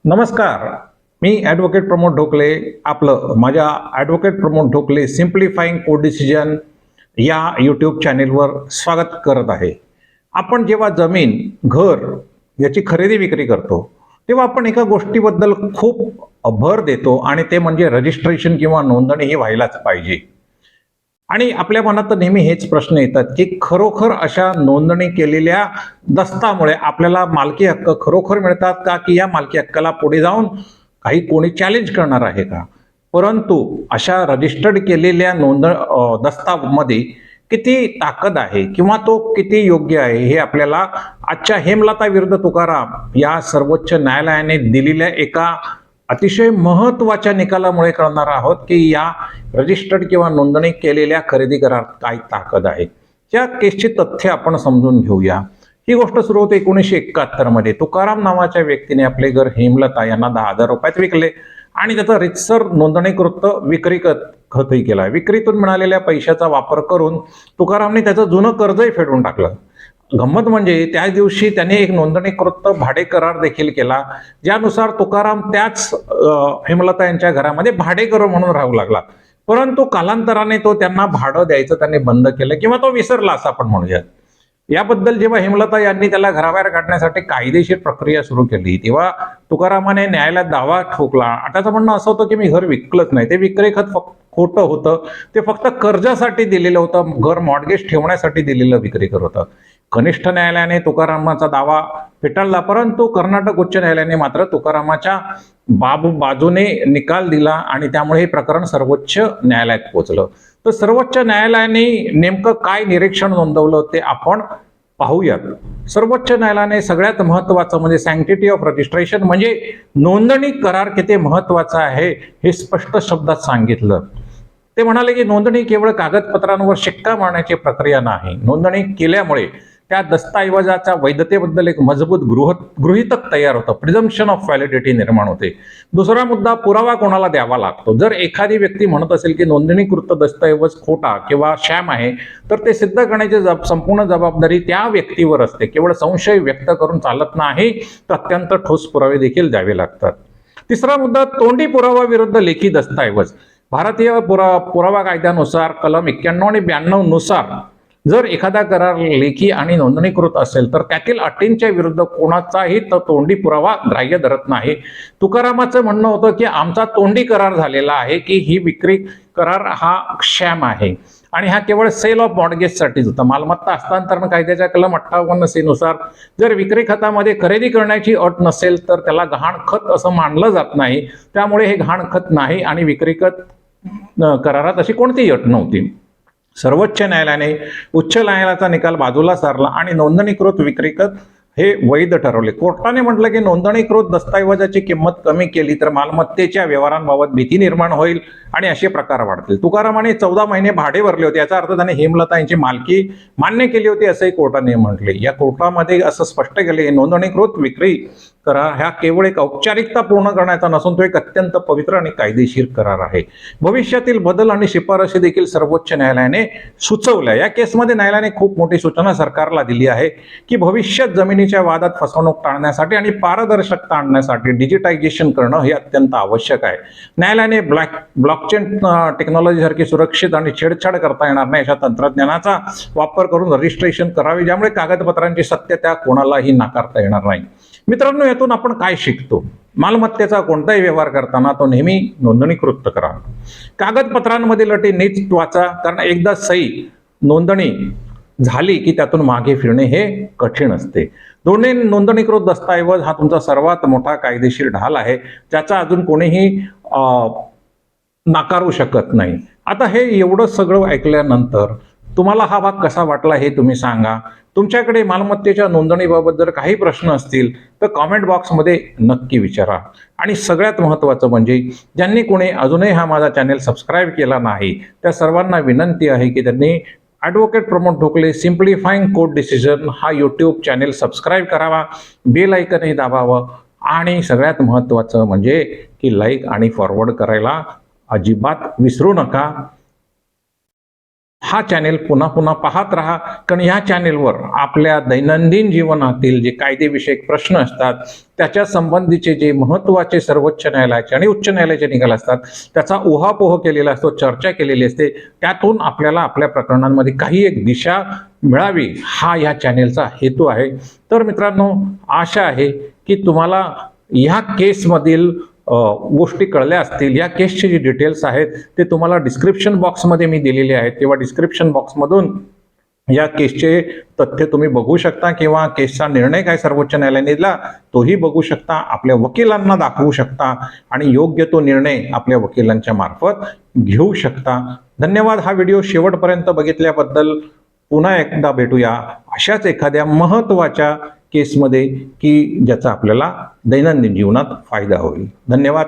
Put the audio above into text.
नमस्कार. मी ॲडव्होकेट प्रमोद ढोकले आपलं माझ्या ॲडव्होकेट प्रमोद ढोकले सिम्प्लिफाईंग कोर्ट डिसिजन या यूट्यूब चॅनेलवर स्वागत करत आहे. आपण जेव्हा जमीन, घर याची खरेदी विक्री करतो तेव्हा आपण एका गोष्टीबद्दल खूप भर देतो आणि ते म्हणजे रजिस्ट्रेशन किंवा नोंदणी ही व्हायलाच पाहिजे. आणि आपल्या मनात तर नेहमी हेच प्रश्न येतात की खरोखर अशा नोंदणी केलेल्या दस्तामुळे आपल्याला मालकी हक्क खरोखर मिळतात का, की या मालकी हक्काला पुढे जाऊन काही कोणी चॅलेंज करणार आहे का. परंतु अशा रजिस्टर्ड केलेल्या दस्तामध्ये किती ताकद आहे किंवा तो किती योग्य आहे हे आपल्याला आजच्या हेमलता विरुद्ध तुकाराम या सर्वोच्च न्यायालयाने दिलेल्या एका अतिशय महत्वाच्या निकालामुळे कळणार आहोत की या रजिस्टर्ड किंवा नोंदणी केलेल्या खरेदी करारात काय ताकद आहे. या केसची तथ्य आपण समजून घेऊया. ही गोष्ट सुरू होते 1971 मध्ये. तुकाराम नावाच्या व्यक्तीने आपले घर हेमलता यांना 10,000 रुपयात विकले आणि त्याचा रितसर नोंदणीकृत विक्री खतही केला. विक्रीतून मिळालेल्या पैशाचा वापर करून तुकारामने त्याचं जुनं कर्जही फेडून टाकलं. गंमत म्हणजे त्याच दिवशी त्याने एक नोंदणीकृत भाडे करार देखील केला, ज्यानुसार तुकाराम त्याच हेमलता यांच्या घरामध्ये भाडेकरू म्हणून राहू लागला. परंतु कालांतराने तो त्यांना भाडं द्यायचं त्याने बंद केलं किंवा तो विसरला असं आपण म्हणूयात. याबद्दल जेव्हा हेमलता यांनी त्याला घराबाहेर काढण्यासाठी कायदेशीर प्रक्रिया सुरू केली तेव्हा तुकारामाने न्यायालयात दावा ठोकला. त्याचं म्हणणं असं होतं की मी घर विकलंच नाही, ते विक्री खत खोटं होतं, ते फक्त कर्जासाठी दिलेलं होतं, घर मॉर्गेज ठेवण्यासाठी दिलेलं विक्री करत होतं. कनिष्ठ न्यायालयाने तुकारामाचा दावा फेटाळला, परंतु कर्नाटक उच्च न्यायालयाने मात्र तुकारामाच्या बाजूने निकाल दिला आणि त्यामुळे हे प्रकरण सर्वोच्च न्यायालयात पोहोचलं. तर सर्वोच्च न्यायालयाने नेमकं काय निरीक्षण नोंदवलं ते आपण पाहूयात. सर्वोच्च न्यायालयाने सगळ्यात महत्वाचं म्हणजे सँक्टिटी ऑफ रजिस्ट्रेशन म्हणजे नोंदणी करार किती महत्वाचा आहे हे स्पष्ट शब्दात सांगितलं. ते म्हणाले की नोंदणी केवळ कागदपत्रांवर शिक्का मारण्याची प्रक्रिया नाही. नोंदणी केल्यामुळे त्या दस्तऐवजाच्या वैधतेबद्दल एक मजबूत गृहीतक तयार होतं, प्रिझम्पशन ऑफ व्हॅलिडिटी निर्माण होते. दुसरा मुद्दा, पुरावा कोणाला द्यावा लागतो. जर एखादी व्यक्ती म्हणत असेल की नोंदणीकृत दस्तऐवज खोटा किंवा शॅम आहे तर ते सिद्ध करण्याची संपूर्ण जबाबदारी त्या व्यक्तीवर असते. केवळ संशय व्यक्त करून चालत नाही, तर अत्यंत ठोस पुरावे देखील द्यावे लागतात. तिसरा मुद्दा, तोंडी पुरावा विरुद्ध लेखी दस्तऐवज. भारतीय पुरावा कायद्यानुसार कलम 91 आणि 92 नुसार जर एखादा करार लेखी आणि नोंदणीकृत असेल तर त्यातील अटींच्या विरुद्ध कोणाचाही तोंडी पुरावा ग्राह्य धरत नाही. तुकारामाचं म्हणणं होतं की आमचा तोंडी करार झालेला आहे की ही विक्री करार हा शॅम आहे आणि हा केवळ सेल ऑफ मॉर्गेजसाठीच होता. मालमत्ता हस्तांतरण कायद्याच्या कलम 58C नुसार जर विक्री खतामध्ये खरेदी करण्याची अट नसेल तर त्याला गहाण खत असं मानलं जात नाही. त्यामुळे हे गहाण खत नाही आणि विक्री खत करारात अशी कोणतीही अट नव्हती. सर्वोच्च न्यायालयाने उच्च न्यायालयाचा निकाल बाजूला सारला आणि नोंदणीकृत विक्री खत हे वैध ठरवले. कोर्टाने म्हटलं की नोंदणीकृत दस्तऐवजाची किंमत कमी केली तर मालमत्तेच्या व्यवहारांबाबत भीती निर्माण होईल आणि असे प्रकार वाढतील. तुकारामाने 14 महिने भाडे भरले होते, याचा अर्थ त्याने हेमलता यांची मालकी मान्य केली होती असंही कोर्टाने म्हटले. या कोर्टामध्ये असं स्पष्ट केले नोंदणीकृत विक्री करार हा केवळ एक औपचारिकता पूर्ण करण्याचा नसून तो एक अत्यंत पवित्र आणि कायदेशीर करार आहे. भविष्यातील बदल आणि शिफारशी देखील सर्वोच्च न्यायालयाने सुचवल्या. या केसमध्ये न्यायालयाने खूप मोठी सूचना सरकारला दिली आहे की भविष्यात जमिनीच्या वादात फसवणूक टाळण्यासाठी आणि पारदर्शकता आणण्यासाठी डिजिटायझेशन करणं हे अत्यंत आवश्यक आहे. न्यायालयाने ब्लॉकचेन टेक्नॉलॉजी सारखी सुरक्षित आणि छेडछाड करता येणार नाही अशा तंत्रज्ञानाचा वापर करून रजिस्ट्रेशन करावे, ज्यामुळे कागदपत्रांची सत्यता कोणालाही नाकारता येणार नाही. मित्रांनो, यातून आपण काय शिकतो? मालमत्तेचा कोणताही व्यवहार करताना तो नेहमी नोंदणीकृत करा. कागदपत्रांमधील अटी नीट वाचा, कारण एकदा सही नोंदणी झाली की त्यातून मागे फिरणे हे कठीण असते. दोन्ही नोंदणीकृत दस्तऐवज हा तुमचा सर्वात मोठा कायदेशीर ढाल आहे, ज्याचा अजून कोणीही नाकारू शकत नाही. आता हे एवढं सगळं ऐकल्यानंतर तुम्हाला हा भाग कसा वाटला हे तुम्ही सांगा. तुमच्याकडे मालमत्तेच्या नोंदणीबाबत जर काही प्रश्न असतील तर कॉमेंट बॉक्समध्ये नक्की विचारा. आणि सगळ्यात महत्त्वाचं म्हणजे ज्यांनी कोणी अजूनही हा माझा चॅनेल सबस्क्राईब केला नाही त्या सर्वांना विनंती आहे की त्यांनी ॲडव्होकेट प्रमोद ढोकले सिम्प्लिफाईंग कोर्ट डिसिजन हा यूट्यूब चॅनेल सबस्क्राईब करावा, बेल आयकनही दाबावं आणि सगळ्यात महत्त्वाचं म्हणजे की लाईक आणि फॉरवर्ड करायला अजिबात विसरू नका. हा चॅनेल पुन्हा पुन्हा पाहत राहा, कारण ह्या चॅनेलवर आपल्या दैनंदिन जीवनातील जे कायदेविषयक प्रश्न असतात त्याच्या संबंधीचे जे महत्त्वाचे सर्वोच्च न्यायालयाचे आणि उच्च न्यायालयाचे निकाल असतात त्याचा उहापोह केलेला असतो, चर्चा केलेली असते. त्यातून आपल्याला आपल्या प्रकरणांमध्ये काही एक दिशा मिळावी हा या चॅनेलचा हेतू आहे. तर मित्रांनो, आशा आहे की तुम्हाला ह्या केसमधील गोष्टी कळल्या असतील. या केसचे जे डिटेल्स आहेत ते तुम्हाला डिस्क्रिप्शन बॉक्समध्ये मी दिलेले आहेत, तेव्हा डिस्क्रिप्शन बॉक्समधून या केसचे तथ्य तुम्ही बघू शकता किंवा केसचा निर्णय काय सर्वोच्च न्यायालयाने दिला तोही बघू शकता, आपल्या वकिलांना दाखवू शकता आणि योग्य तो निर्णय आपल्या वकिलांच्या मार्फत घेऊ शकता. धन्यवाद हा व्हिडिओ शेवटपर्यंत बघितल्याबद्दल. पुन्हा एकदा भेटूया अशाच एखाद्या महत्त्वाच्या केसमध्ये की ज्याचा आपल्याला दैनंदिन जीवनात फायदा होईल. धन्यवाद.